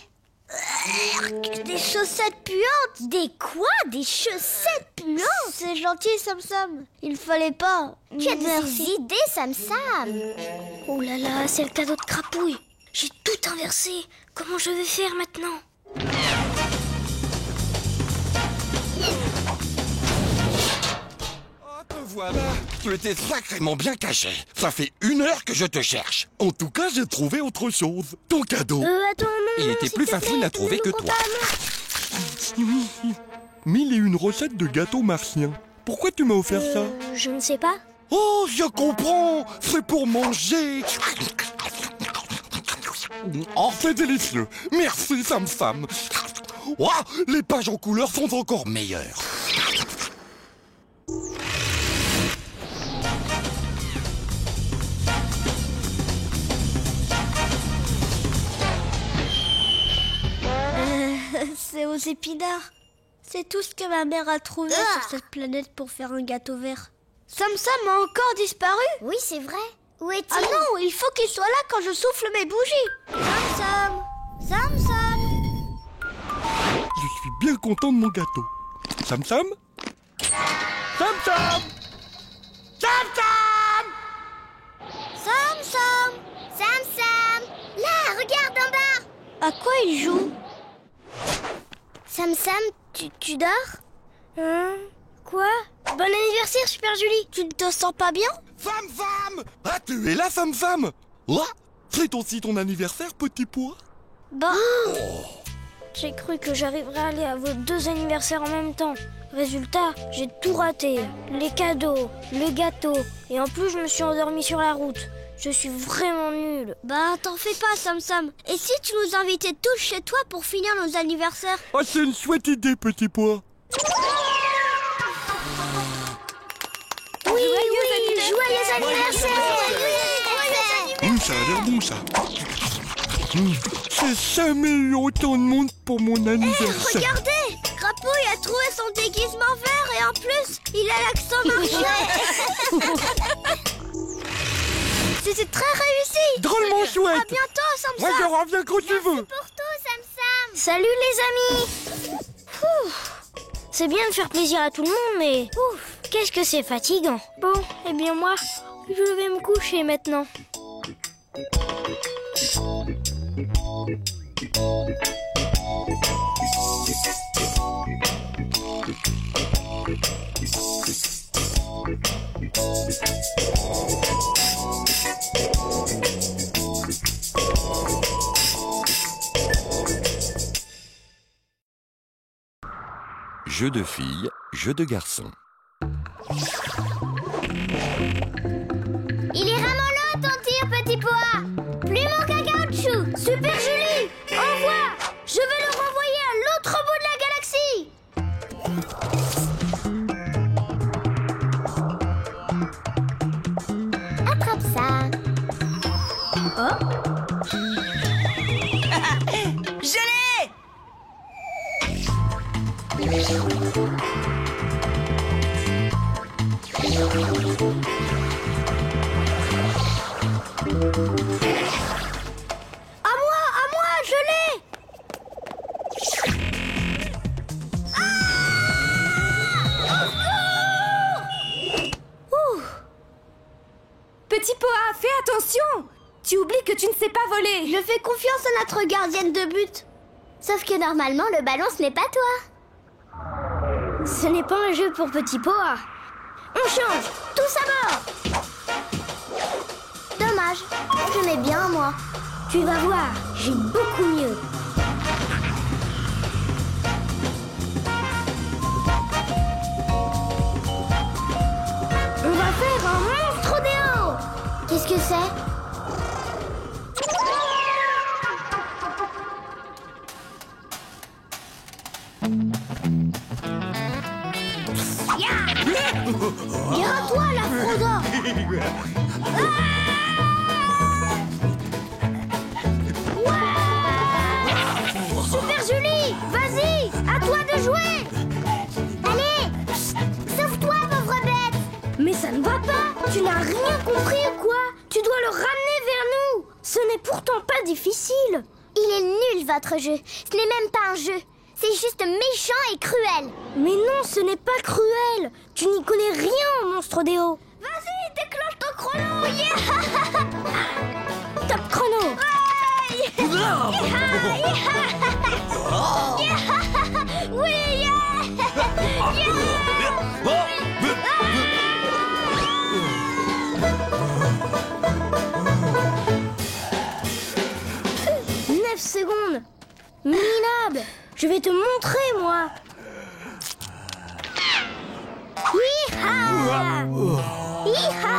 Des chaussettes puantes? Des quoi? Des chaussettes puantes? C'est gentil, Sam Sam. Il fallait pas. Tu as des idées, Sam Sam. Oh là là, c'est le cadeau de Crapouille. J'ai tout inversé. Comment je vais faire maintenant? Voilà, tu étais sacrément bien caché. Ça fait 1 heure que je te cherche. En tout cas, j'ai trouvé autre chose. Ton cadeau. Attends, non. Il était plus facile à trouver que toi. 1001 recettes de gâteaux martiens. Pourquoi tu m'as offert ça? Je ne sais pas. Oh, je comprends. C'est pour manger. Oh, c'est délicieux. Merci, Sam Sam. Oh, les pages en couleur sont encore meilleures. C'est aux épinards. C'est tout ce que ma mère a trouvé sur cette planète pour faire un gâteau vert. Sam Sam a encore disparu? Oui, c'est vrai. Où est-il? Ah non, il faut qu'il soit là quand je souffle mes bougies. Sam Sam. Je suis bien content de mon gâteau. Sam Sam? Sam Sam! Sam Sam. Là, regarde en bas. À quoi il joue? Sam Sam, tu dors? Hein? Quoi? Bon anniversaire, Super Julie. Tu ne te sens pas bien? Sam Sam! Ah, tu es là, Sam Sam? Là? C'est aussi ton anniversaire, petit pois? Bah, j'ai cru que j'arriverais à aller à vos 2 anniversaires en même temps. Résultat, j'ai tout raté. Les cadeaux, le gâteau, et en plus je me suis endormie sur la route. Je suis vraiment nulle. Bah, t'en fais pas, Sam Sam. Et si tu nous invitais tous chez toi pour finir nos anniversaires? Oh, c'est une chouette idée, petit pois. Oui, joyeux anniversaire. Ça a l'air bon, ça. C'est 5 millions autant de monde pour mon anniversaire. Regardez, Crapouille a trouvé son déguisement vert et en plus, il a l'accent marchand. C'était très réussi. Drôlement chouette. À bientôt, Sam Sam. Moi, je reviens quand tu veux. Pour tout, Sam Sam. Salut les amis. C'est bien de faire plaisir à tout le monde, mais qu'est-ce que c'est fatigant. Bon, eh bien moi, je vais me coucher maintenant. Jeu de filles, jeu de garçons. Il est ramollo ton tir, petit pois. Plus mon qu'un caoutchouc. Super Julie, envoie. Je veux le renvoyer à l'autre bout de la galaxie. Attrape ça. Oh. Je l'ai! À moi, je l'ai! Petit Poa, fais attention! Tu oublies que tu ne sais pas voler. Je fais confiance à notre gardienne de but. Sauf que normalement, le ballon, ce n'est pas toi. Ce n'est pas un jeu pour Petit Poa. On change, tous à bord. Dommage, je mets bien moi. Tu vas voir, j'ai beaucoup mieux. On va faire un monstre rodéo. Qu'est-ce que c'est? Viens à toi, la Frodo. Super Julie, vas-y, à toi de jouer. Allez, sauve-toi, pauvre bête. Mais ça ne va pas. Tu n'as rien compris ou quoi? Tu dois le ramener vers nous. Ce n'est pourtant pas difficile. Il est nul, votre jeu. Ce n'est même pas un jeu. C'est juste méchant et cruel. Mais non, ce n'est pas cruel. Tu n'y connais rien au monstre déo. Vas-y, déclenche ton chrono. Yeah. Top chrono. Oui, Neuf secondes. Minable. Je vais te montrer, moi. Hi-ha! Hi-ha!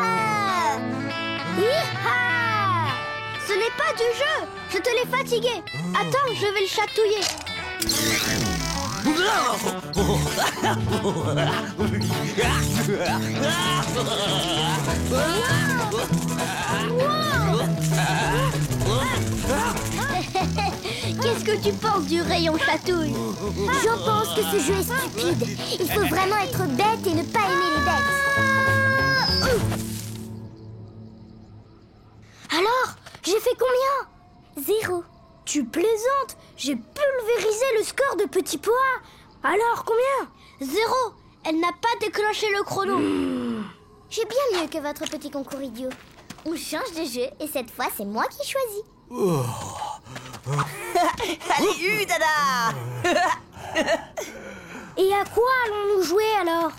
Hi-ha! Ce n'est pas du jeu. Je te l'ai fatigué. Attends, je vais le chatouiller. Qu'est-ce que tu penses du rayon chatouille? J'en pense que ce jeu est stupide. Il faut vraiment être bête et ne pas aimer les bêtes. Alors, j'ai fait combien? 0. Tu plaisantes. J'ai pulvérisé le score de Petit Poa. Alors, combien? 0. Elle n'a pas déclenché le chrono. J'ai bien mieux que votre petit concours idiot. On change de jeu et cette fois, c'est moi qui choisis. Allez, Dada. Et à quoi allons-nous jouer alors?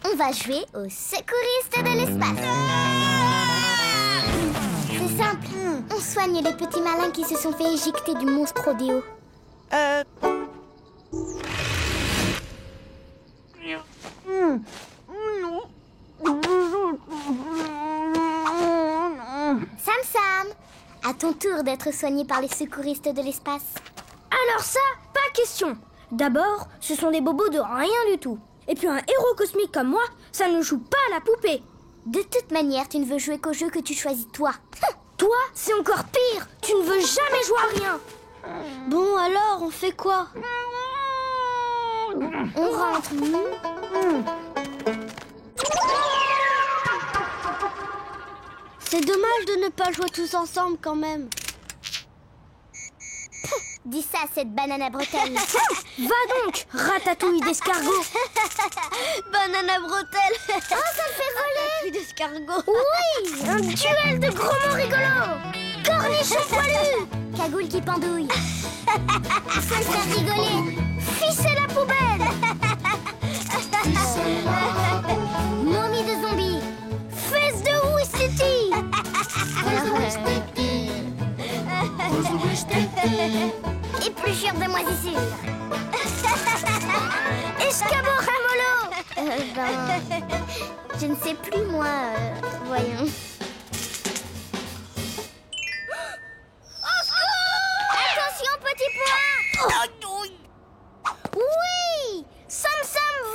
On va jouer aux secouristes de l'espace. C'est simple. On soigne les petits malins qui se sont fait éjecter du monstre rodéo. Sam, à ton tour d'être soigné par les secouristes de l'espace. Alors ça, pas question. D'abord, ce sont des bobos de rien du tout. Et puis un héros cosmique comme moi, ça ne joue pas à la poupée. De toute manière, tu ne veux jouer qu'au jeu que tu choisis toi. Toi, c'est encore pire. Tu ne veux jamais jouer à rien. Bon, alors, on fait quoi? On rentre. C'est dommage de ne pas jouer tous ensemble quand même. Dis ça à cette banane à bretelles. Va donc, ratatouille d'escargot. Banane à bretelles. Oh, ça me fait voler. Ratatouille d'escargot. Oui, un duel de gros mots rigolos. Cornichon poilu. Cagoule qui pendouille. Ça me fait rigoler. Ficelle la poubelle. Momie de zombie. Fesse de Ouistiti. Épluchure de moisissure. Escabeau ramolo. Je ne sais plus moi. Voyons. Attention, petit pois. Oui, Sam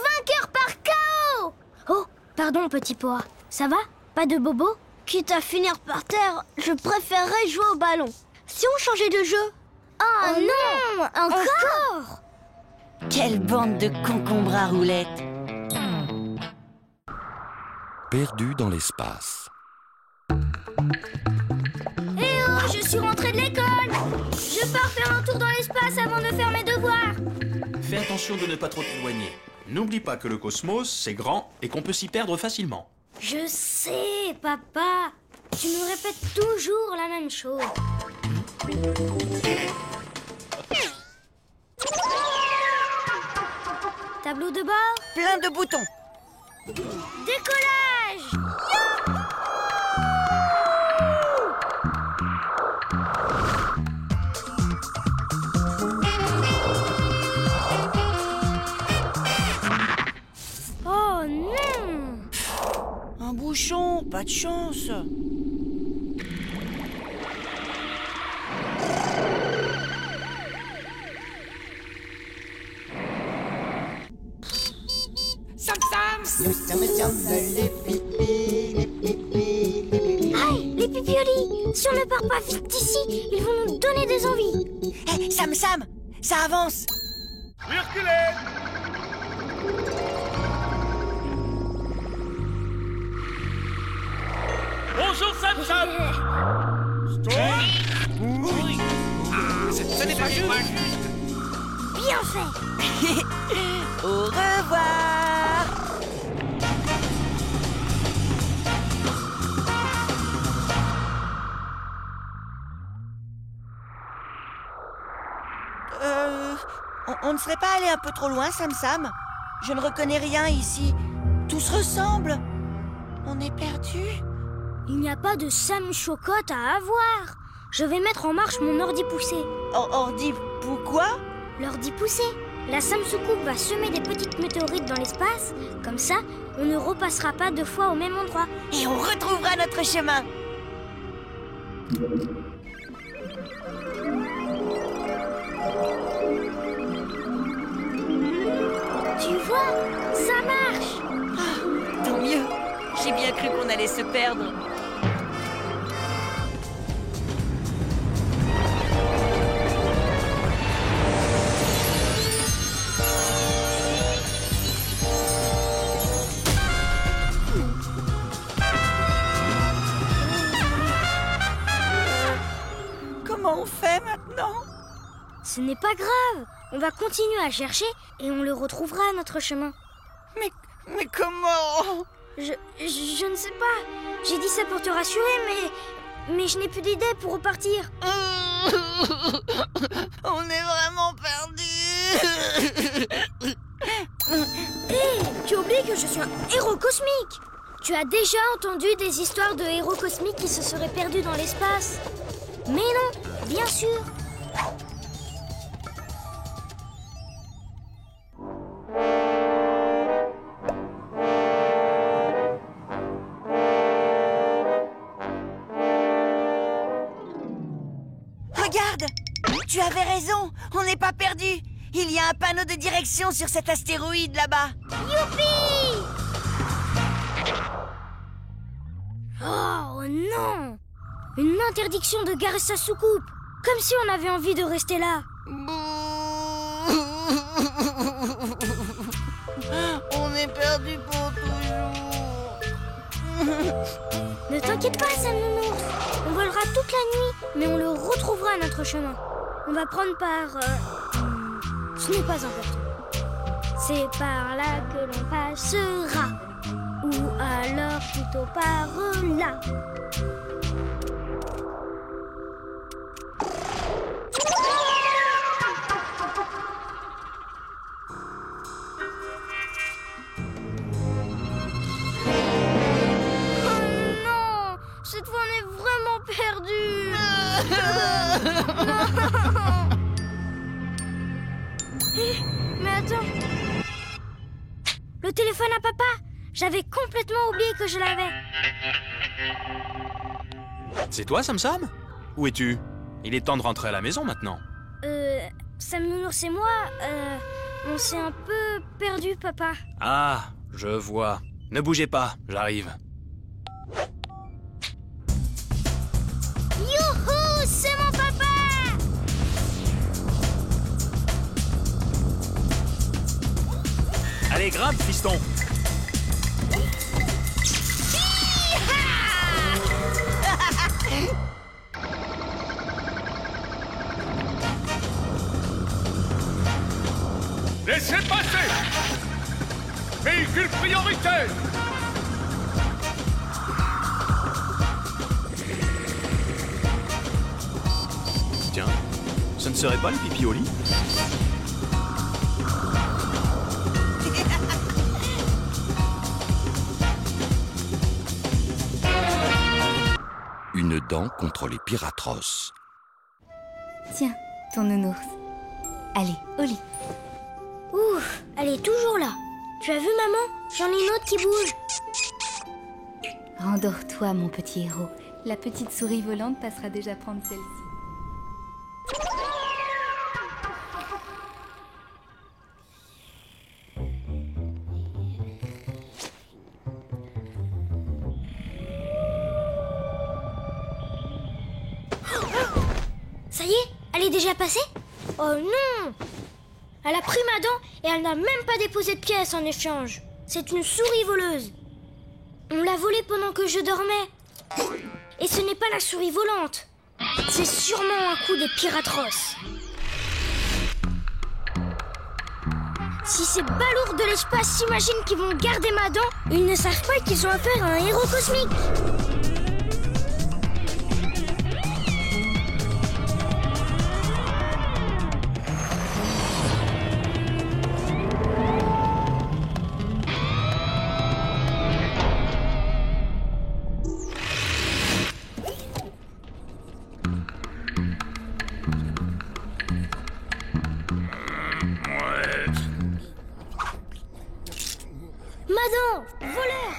vainqueur par KO. Oh, pardon, Petit Poa. Ça va? Pas de bobo? Quitte à finir par terre, je préférerais jouer au ballon. Si on changeait de jeu? Oh non, encore. Quelle bande de concombres à roulettes. Perdu dans l'espace. Je suis rentrée de l'école. Je pars faire un tour dans l'espace avant de faire mes devoirs. Fais attention de ne pas trop t'éloigner. N'oublie pas que le cosmos, c'est grand et qu'on peut s'y perdre facilement. Je sais, papa. Tu me répètes toujours la même chose. Tableau de bord. Plein de boutons. Décollage. Oh non! Un bouchon, pas de chance. Sam Sam. Nous sommes les pipis, les pipis, les pipis. Aïe, les pipiolis! Si on ne part pas vite d'ici, ils vont nous donner des envies. Hé, Sam Sam, ça avance. Reculez! Bonjour Sam Sam. Ce n'est pas juste. Bien fait. Au revoir. On ne serait pas allé un peu trop loin, Sam Sam? Je ne reconnais rien ici. Tout se ressemble. On est perdu. Il n'y a pas de Sam Chocotte à avoir. Je vais mettre en marche mon ordi poussé. Ordi, pourquoi? L'ordi poussé. La Sam Soucoupe va semer des petites météorites dans l'espace. Comme ça, on ne repassera pas 2 fois au même endroit. Et on retrouvera notre chemin. Tu vois, ça marche. Ah, tant mieux. J'ai bien cru qu'on allait se perdre. Comment on fait maintenant? Ce n'est pas grave. On va continuer à chercher et on le retrouvera à notre chemin. Mais comment? Je ne sais pas. J'ai dit ça pour te rassurer, mais je n'ai plus d'idée pour repartir. On est vraiment perdus. Hé, tu oublies que je suis un héros cosmique. Tu as déjà entendu des histoires de héros cosmiques qui se seraient perdus dans l'espace? Mais non, bien sûr. Regarde, tu avais raison, on n'est pas perdu. Il y a un panneau de direction sur cet astéroïde là-bas. Youpi! Oh non! Une interdiction de garer sa soucoupe. Comme si on avait envie de rester là. On est perdu pour toujours. Ne t'inquiète pas, Sam Nounours. On volera toute la nuit, mais on le retrouvera à notre chemin. On va prendre par... Ce n'est pas important. C'est par là que l'on passera. Ou alors plutôt par là. Cette fois, on est vraiment perdus. Mais attends. Le téléphone à papa. J'avais complètement oublié que je l'avais. C'est toi, Sam Sam? Où es-tu? Il est temps de rentrer à la maison maintenant. Sam Nounours et moi, on s'est un peu perdus, papa. Ah, je vois. Ne bougez pas, j'arrive. Youhou, c'est mon papa! Allez, grimpe, fiston. Laissez passer. Véhicule prioritaire. Tiens, ce ne serait pas le pipi au lit? Une dent contre les piratros. Tiens, ton nounours. Allez, au lit. Ouf, elle est toujours là. Tu as vu, maman? J'en ai une autre qui bouge. Rendors-toi, mon petit héros. La petite souris volante passera déjà prendre celle-ci. Ça y est, elle est déjà passée? Oh non! Elle a pris ma dent et elle n'a même pas déposé de pièces en échange. C'est une souris voleuse. On l'a volée pendant que je dormais. Et ce n'est pas la souris volante. C'est sûrement un coup des piratros. Si ces balourds de l'espace s'imaginent qu'ils vont garder ma dent, ils ne savent pas qu'ils ont affaire à un héros cosmique. Madame, voleur!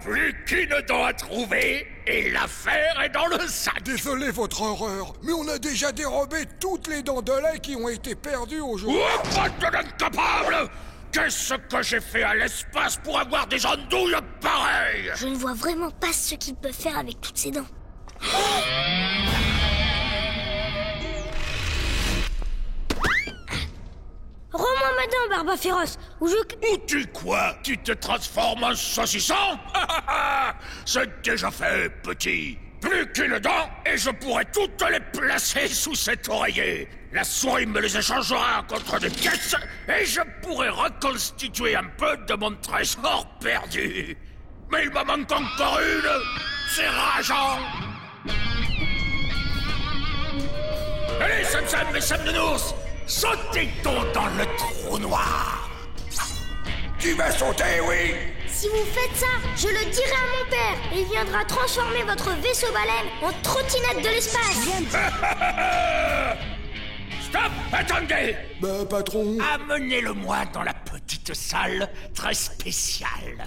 Plus qu'une dent à trouver et l'affaire est dans le sac. Désolé, votre horreur, mais on a déjà dérobé toutes les dents de lait qui ont été perdues aujourd'hui. Oh, bande d'incapables! Qu'est-ce que j'ai fait à l'espace pour avoir des andouilles pareilles? Je ne vois vraiment pas ce qu'il peut faire avec toutes ses dents. Rends-moi ma dent, Barba Féroce, ou je... Ou tu quoi? Tu te transformes en saucisson? C'est déjà fait, petit. Plus qu'une dent, et je pourrai toutes les placer sous cet oreiller. La souris me les échangera contre des pièces, et je pourrai reconstituer un peu de mon trésor perdu. Mais il m'en manque encore une. C'est rageant. Allez, Sam et Sam Nounours, sautez donc dans le trou noir. Tu vas sauter, oui. Si vous faites ça, je le dirai à mon père. Il viendra transformer votre vaisseau baleine en trottinette de l'espace. Stop! Attendez! Bah, patron... Amenez-le-moi dans la petite salle très spéciale.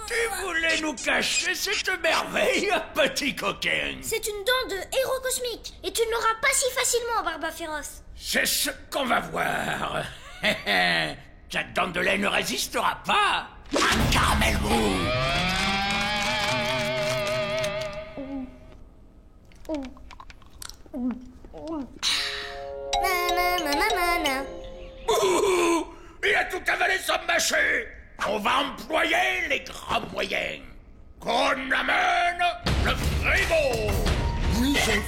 Tu voulais nous cacher cette merveille, petit coquin? C'est une dent de héros cosmique, et tu ne l'auras pas si facilement, Barba Féroce. C'est ce qu'on va voir. Ta dent de lait ne résistera pas. Un caramel mou. Il a tout avalé sans mâcher. On va employer les grands moyens. Qu'on amène le frigo. Oui, chef.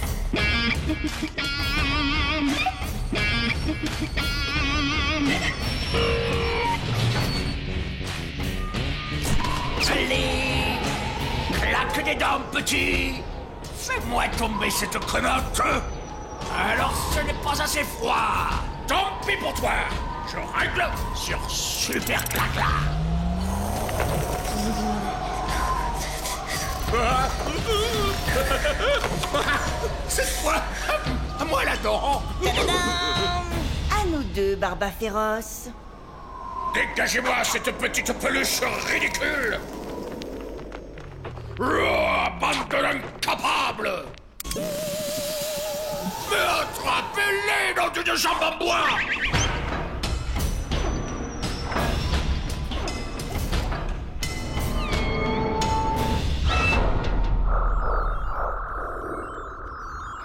Allez, claque des dents, petit. Fais-moi tomber cette connote. Alors ce n'est pas assez froid. Tant pis pour toi. Je règle sur Super Clacla. C'est quoi? À moi la dent. À nous deux, Barba Féroce. Dégagez-moi cette petite peluche ridicule. Bande d'incapables. Mais attrapez-les dans une jambe en bois.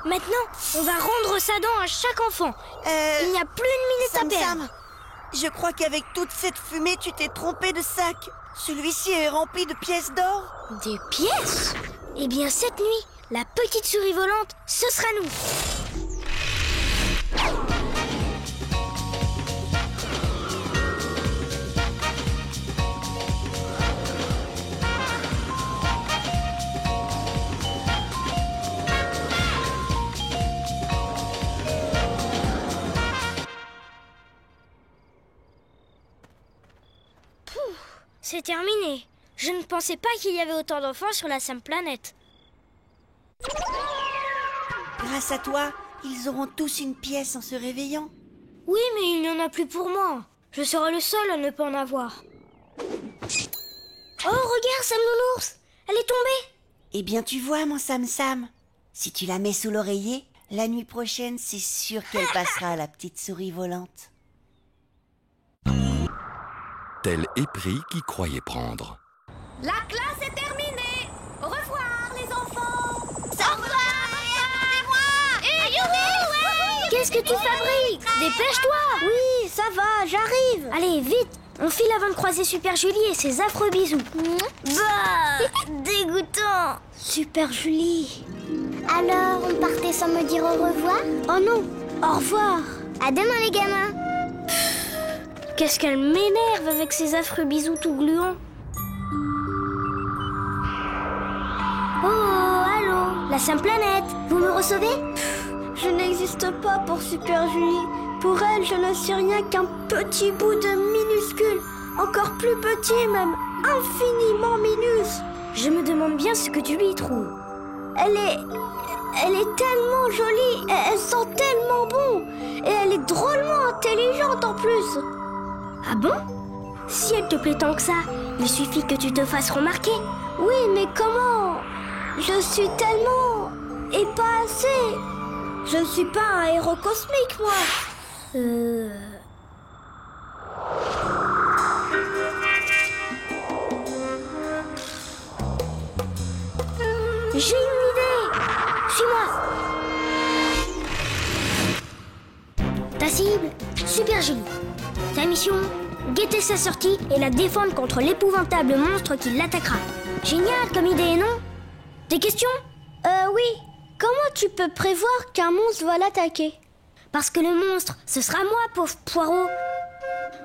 Maintenant, on va rendre sa dent à chaque enfant. Il n'y a plus une minute à perdre. Sam, Je crois qu'avec toute cette fumée, tu t'es trompé de sac. Celui-ci est rempli de pièces d'or. Des pièces? Eh bien, cette nuit, la petite souris volante, ce sera nous. C'est terminé. Je ne pensais pas qu'il y avait autant d'enfants sur la Sam Planète. Grâce à toi, ils auront tous une pièce en se réveillant. Oui, mais il n'y en a plus pour moi. Je serai le seul à ne pas en avoir. Oh, regarde, Sam Nounours. Elle est tombée. Eh bien, tu vois, mon Sam Sam, si tu la mets sous l'oreiller, la nuit prochaine, c'est sûr qu'elle passera à la petite souris volante. Tel épris qui croyait prendre. La classe est terminée. Au revoir, les enfants. Au revoir. Qu'est-ce que tu fabriques? Dépêche-toi. Oui, ça va, j'arrive. Allez, vite. On file avant de croiser Super Julie et ses affreux bisous. Bah, dégoûtant. Super Julie. Alors, on partait sans me dire au revoir? Oh non, au revoir. À demain, les gamins. Qu'est-ce qu'elle m'énerve avec ses affreux bisous tout gluants. Oh, allô, la Sam Planète, vous me recevez? Je n'existe pas pour Super Julie. Pour elle, je ne suis rien qu'un petit bout de minuscule. Encore plus petit, même infiniment minus. Je me demande bien ce que tu lui trouves. Elle est tellement jolie, elle sent tellement bon. Et elle est drôlement intelligente en plus. Ah bon? Si elle te plaît tant que ça, il suffit que tu te fasses remarquer. Oui, mais comment? Je suis tellement... et pas assez. Je ne suis pas un héros cosmique, moi. J'ai une idée. Suis-moi. Ta cible, Super Julie. Ta mission, guetter sa sortie et la défendre contre l'épouvantable monstre qui l'attaquera. Génial comme idée, non? Des questions? Oui. Comment tu peux prévoir qu'un monstre va l'attaquer? Parce que le monstre, ce sera moi, pauvre poireau.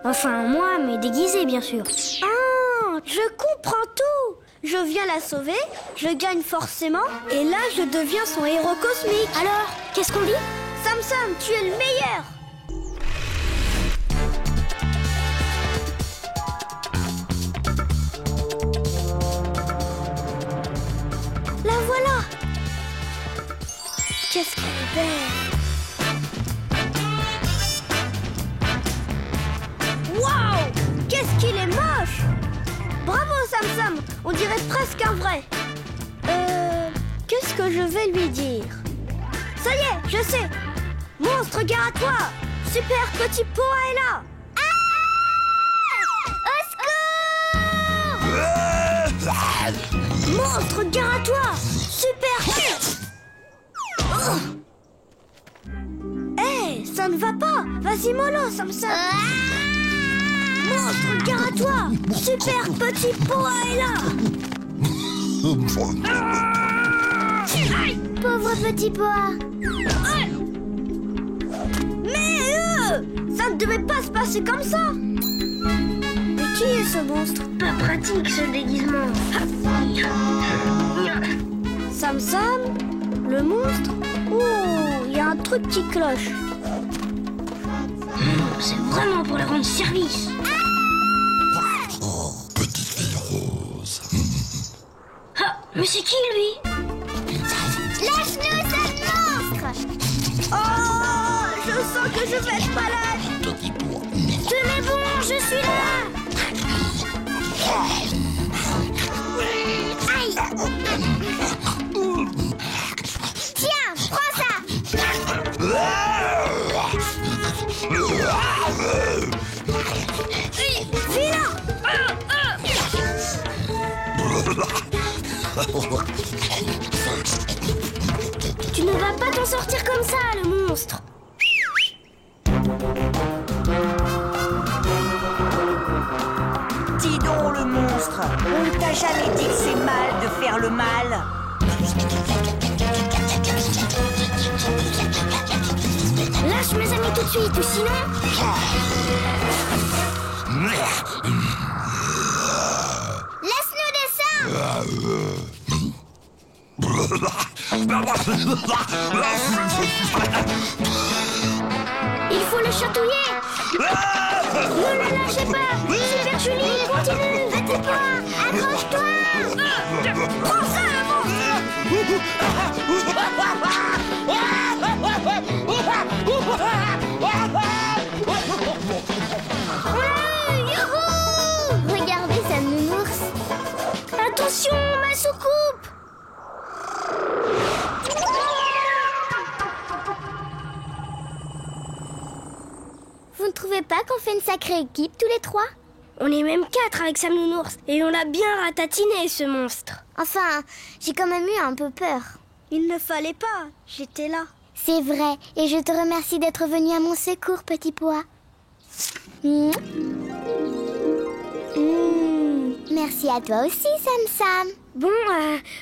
Enfin, moi, mais déguisé, bien sûr. Ah, je comprends tout. Je viens la sauver, je gagne forcément, et là, je deviens son héros cosmique. Alors, qu'est-ce qu'on dit? Sam Sam, tu es le meilleur. La voilà. Qu'est-ce qu'elle est belle. Waouh! Qu'est-ce qu'il est moche! Bravo Sam Sam, on dirait presque un vrai. Qu'est-ce que je vais lui dire? Ça y est, je sais. Monstre, gare à toi. Super petit Poa est là. Ah! Au secours! Monstre, gare à toi. Super... Hé, ça ne va pas. Vas-y mollo, Sam Sam. Monstre, gare à toi. Super petit Poa est là. Pauvre petit Poa. Mais ça ne devait pas se passer comme ça. Mais qui est ce monstre? Pas pratique ce déguisement. Sam Sam, le monstre? Oh, il y a un truc qui cloche. C'est vraiment pour lui rendre service. Oh, petite fille rose. Ah, mais c'est qui lui? Lâche-nous ce monstre. Oh, je sens que je vais être malade. Tenez bon, je suis là. Aïe. Tiens, prends ça. Viens. Tu ne vas pas t'en sortir comme ça, le monstre. t'a jamais dit que c'est mal de faire le mal? Lâche mes amis tout de suite, ou sinon... Laisse-nous descendre. Il faut le chatouiller. Ne le lâchez pas. Super Julie, continue. Battez-toi. Accroche-toi. Prends ça, le Youhou! Regardez Sam Nounours. Attention, ma soucoupe. Vous ne trouvez pas qu'on fait une sacrée équipe tous les trois? On est même 4 avec Sam Nounours et on a bien ratatiné ce monstre. Enfin, j'ai quand même eu un peu peur. Il ne fallait pas, j'étais là. C'est vrai, et je te remercie d'être venu à mon secours, petit pois. Merci à toi aussi, Sam Sam. Bon,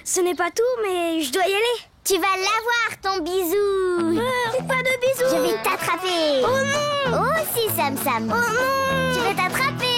ce n'est pas tout, mais je dois y aller. Tu vas l'avoir, ton bisou. Pas de bisous. Je vais t'attraper. Oh non. Oh si, Sam Sam. Oh non. Je vais t'attraper.